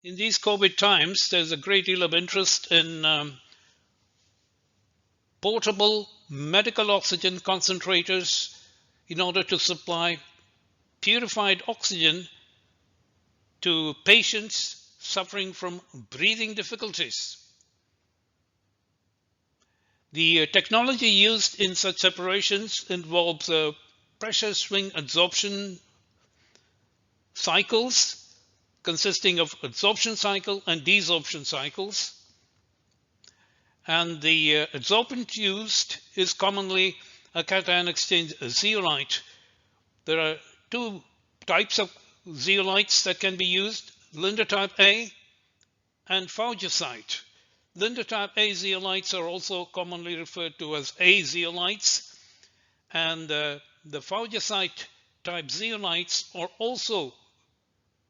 In these COVID times, there's a great deal of interest in portable medical oxygen concentrators in order to supply purified oxygen to patients suffering from breathing difficulties. The technology used in such separations involves pressure swing adsorption cycles consisting of adsorption cycle and desorption cycles. And the adsorbent used is commonly a cation exchange zeolite. There are two types of zeolites that can be used, Linde type A and faujasite. Linde type A zeolites are also commonly referred to as A zeolites, and the faujasite type zeolites are also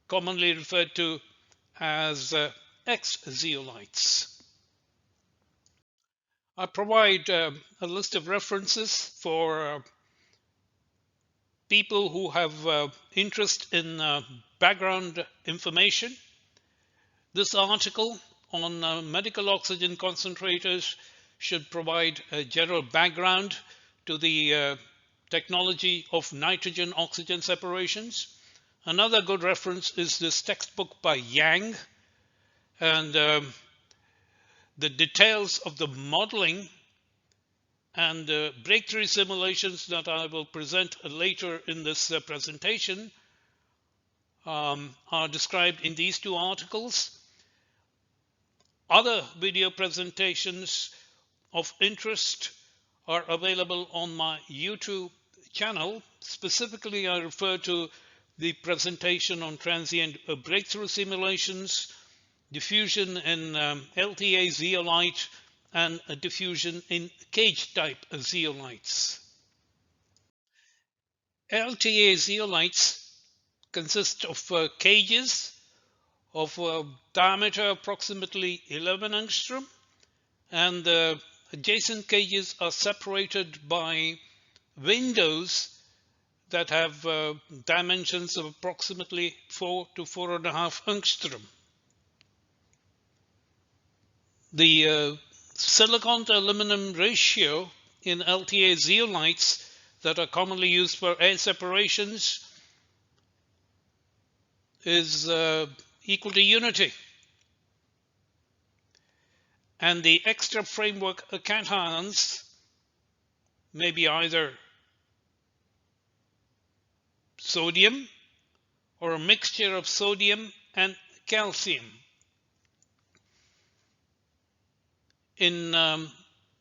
commonly referred to as X zeolites. I provide a list of references for people who have interest in background information. This article on medical oxygen concentrators should provide a general background to the technology of nitrogen oxygen separations. Another good reference is this textbook by Yang, and the details of the modeling and breakthrough simulations that I will present later in this presentation are described in these two articles. Other video presentations of interest are available on my YouTube channel. Specifically, I refer to the presentation on transient breakthrough simulations, diffusion in LTA zeolite, and diffusion in cage type zeolites. LTA zeolites consist of cages of diameter approximately 11 angstrom, and the adjacent cages are separated by windows that have dimensions of approximately 4 to 4.5 angstrom. The silicon to aluminum ratio in LTA zeolites that are commonly used for air separations is equal to unity. And the extra framework cations may be either sodium or a mixture of sodium and calcium. In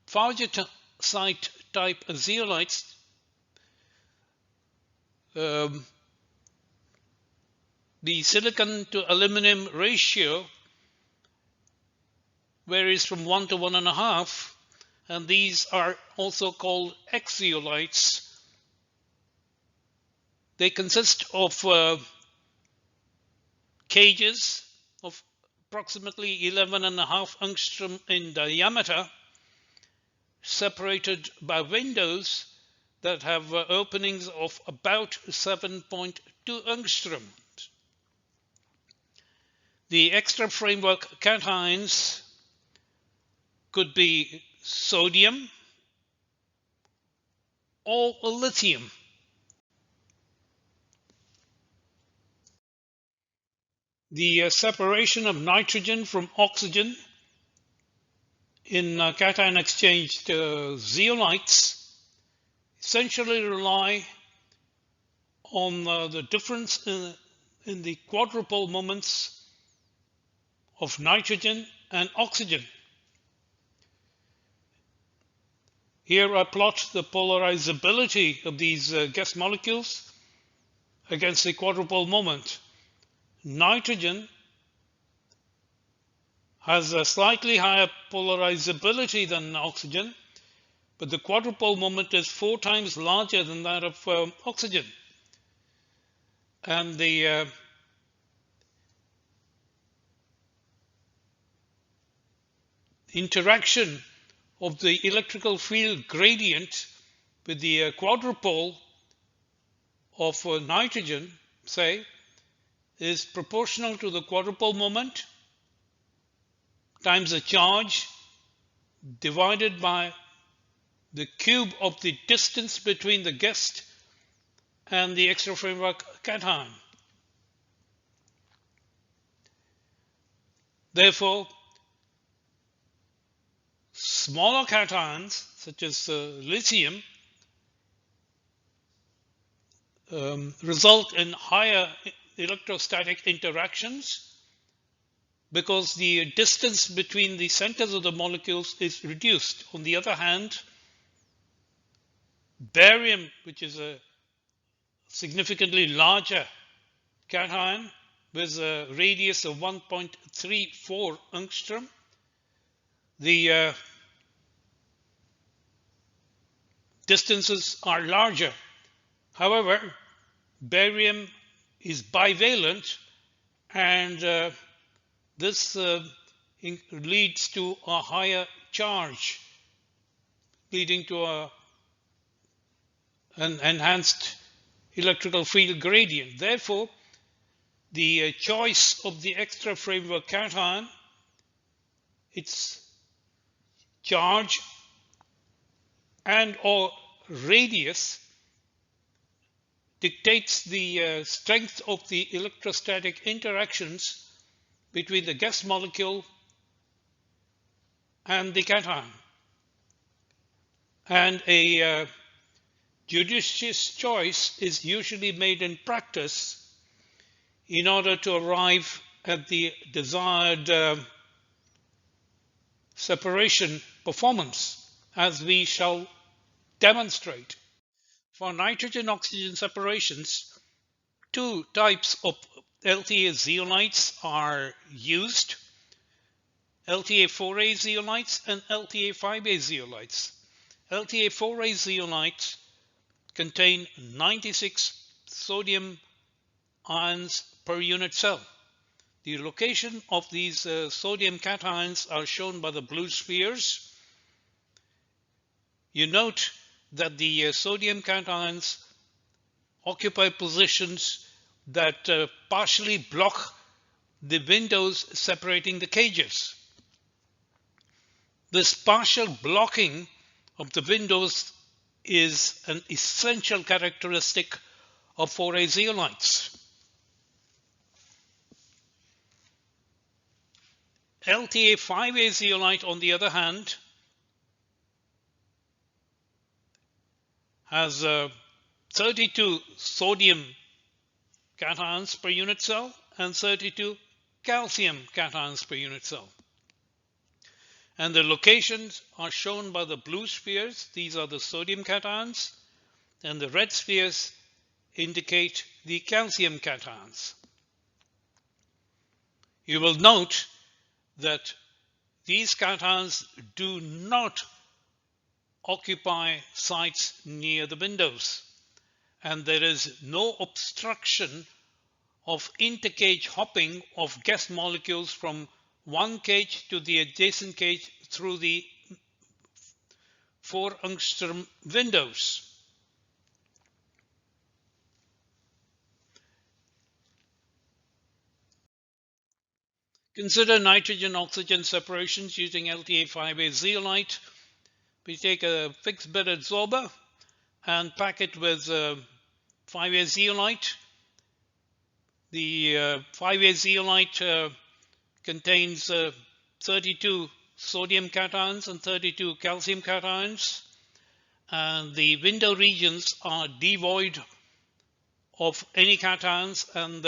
faujasite type zeolites, the silicon to aluminum ratio varies from 1 to 1.5, and these are also called X zeolites. They consist of cages of approximately 11.5 angstrom in diameter, separated by windows that have openings of about 7.2 angstrom. The extra framework cations could be sodium or lithium. The separation of nitrogen from oxygen in cation exchange zeolites essentially rely on the difference in the quadrupole moments of nitrogen and oxygen. Here I plot the polarizability of these gas molecules against the quadrupole moment. Nitrogen has a slightly higher polarizability than oxygen, but the quadrupole moment is 4 times larger than that of oxygen. And the interaction of the electrical field gradient with the quadrupole of nitrogen, say, is proportional to the quadrupole moment times the charge divided by the cube of the distance between the guest and the extra framework cation. Therefore, smaller cations such as lithium result in higher electrostatic interactions because the distance between the centers of the molecules is reduced. On the other hand, barium, which is a significantly larger cation with a radius of 1.34 angstrom, the distances are larger. However, barium is bivalent, and this leads to a higher charge, leading to an enhanced electrical field gradient. Therefore, the choice of the extra framework cation, its charge and or radius, dictates the strength of the electrostatic interactions between the guest molecule and the cation. And a judicious choice is usually made in practice in order to arrive at the desired separation performance, as we shall demonstrate. For nitrogen-oxygen separations, two types of LTA zeolites are used: LTA4A zeolites and LTA5A zeolites. LTA4A zeolites contain 96 sodium ions per unit cell. The location of these sodium cations are shown by the blue spheres. You note that the sodium cations occupy positions that partially block the windows separating the cages. This partial blocking of the windows is an essential characteristic of 4A zeolites. LTA5A zeolite, on the other hand, has 32 sodium cations per unit cell and 32 calcium cations per unit cell. And the locations are shown by the blue spheres. These are the sodium cations, and the red spheres indicate the calcium cations. You will note that these cations do not occupy sites near the windows, and there is no obstruction of intercage hopping of guest molecules from one cage to the adjacent cage through the 4 angstrom windows. Consider nitrogen-oxygen separations using LTA5A zeolite. We take a fixed bed adsorber and pack it with 5A zeolite. The 5A zeolite contains 32 sodium cations and 32 calcium cations, and the window regions are devoid of any cations. And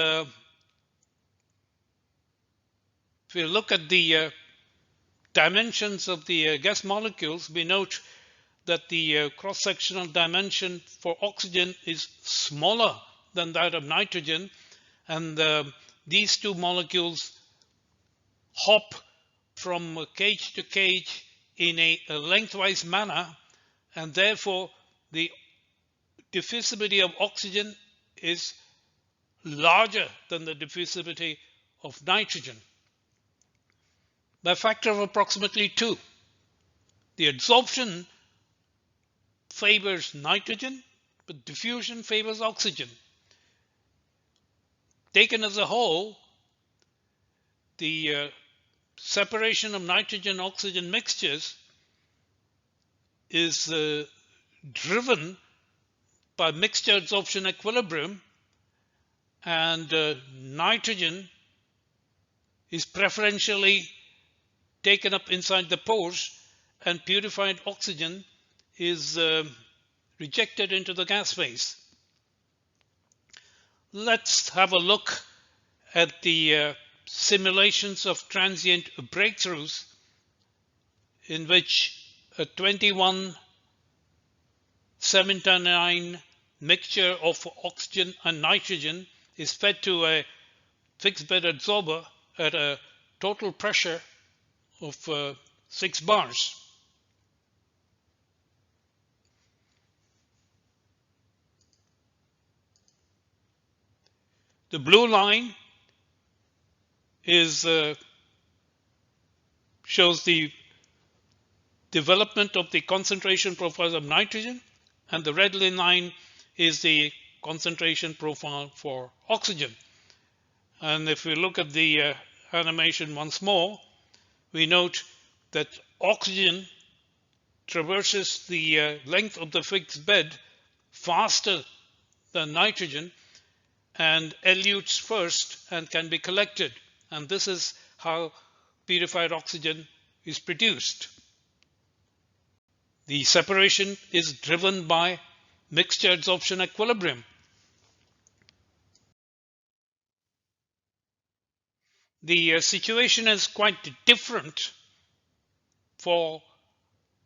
if we look at the dimensions of the gas molecules, we note that the cross-sectional dimension for oxygen is smaller than that of nitrogen, and these two molecules hop from cage to cage in a lengthwise manner, and therefore the diffusivity of oxygen is larger than the diffusivity of nitrogen by a factor of approximately 2. The adsorption favors nitrogen, but diffusion favors oxygen. taken as a whole, the separation of nitrogen-oxygen mixtures is driven by mixture adsorption equilibrium, and nitrogen is preferentially taken up inside the pores, and purified oxygen is rejected into the gas phase. Let's have a look at the simulations of transient breakthroughs in which a 2179 mixture of oxygen and nitrogen is fed to a fixed bed adsorber at a total pressure of 6 bars. The blue line is shows the development of the concentration profile of nitrogen, and the red line is the concentration profile for oxygen. And if we look at the animation once more, we note that oxygen traverses the length of the fixed bed faster than nitrogen and elutes first and can be collected. And this is how purified oxygen is produced. The separation is driven by mixture adsorption equilibrium. The situation is quite different for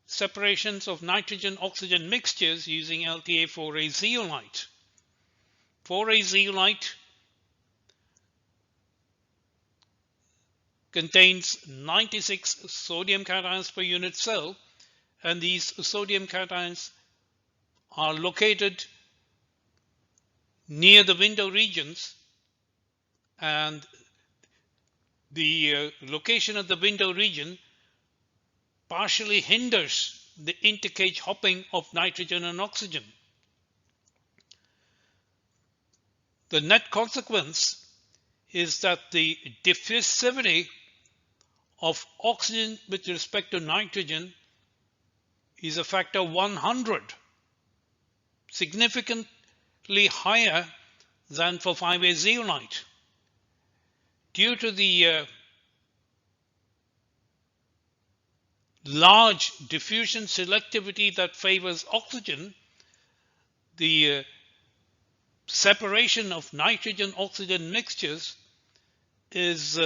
separations of nitrogen-oxygen mixtures using LTA4A zeolite. 4A zeolite contains 96 sodium cations per unit cell, and these sodium cations are located near the window regions, and the location of the window region partially hinders the intercage hopping of nitrogen and oxygen. The net consequence is that the diffusivity of oxygen with respect to nitrogen is a factor 100, significantly higher than for 5A zeolite. Due to the large diffusion selectivity that favors oxygen, the separation of nitrogen-oxygen mixtures is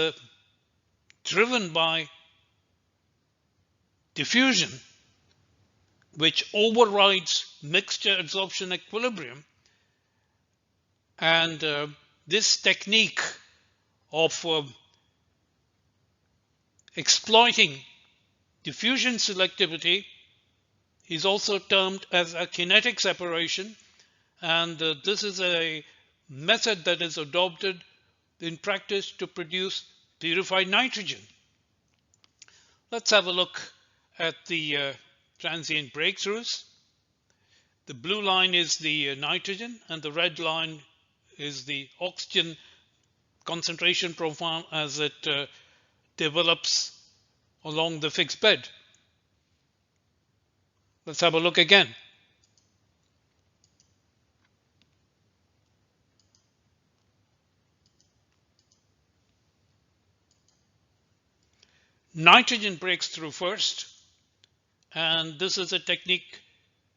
driven by diffusion, which overrides mixture adsorption equilibrium. And this technique of exploiting diffusion selectivity is also termed as a kinetic separation, and this is a method that is adopted in practice to produce purified nitrogen. Let's have a look at the transient breakthroughs. The blue line is the nitrogen, and the red line is the oxygen concentration profile as it develops along the fixed bed. Let's have a look again. Nitrogen breaks through first, and this is a technique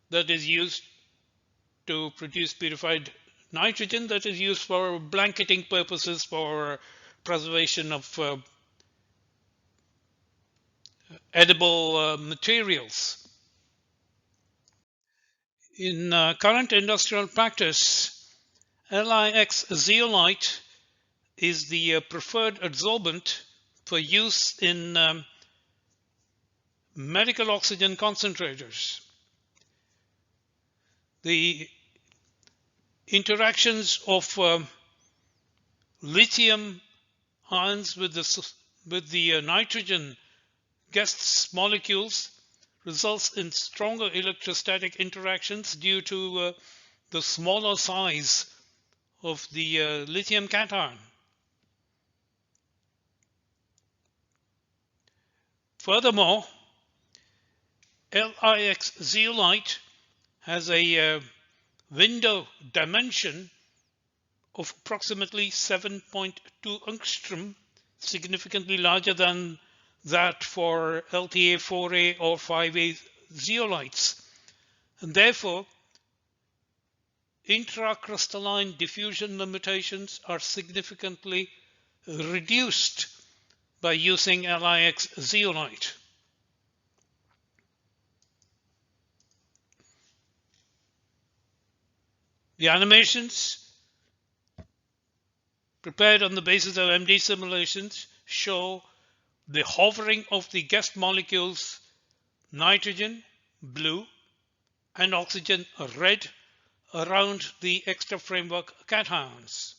that is used to produce purified nitrogen that is used for blanketing purposes, for preservation of edible materials. In current industrial practice, LiLSX zeolite is the preferred adsorbent for use in medical oxygen concentrators. The interactions of lithium ions with the nitrogen guest molecules results in stronger electrostatic interactions due to the smaller size of the lithium cation. Furthermore, LiX zeolite has a window dimension of approximately 7.2 angstrom, significantly larger than that for LTA 4A or 5A zeolites, and therefore intracrystalline diffusion limitations are significantly reduced by using LiX zeolite. The animations prepared on the basis of MD simulations show the hovering of the guest molecules nitrogen, blue, and oxygen, red, around the extra framework cations.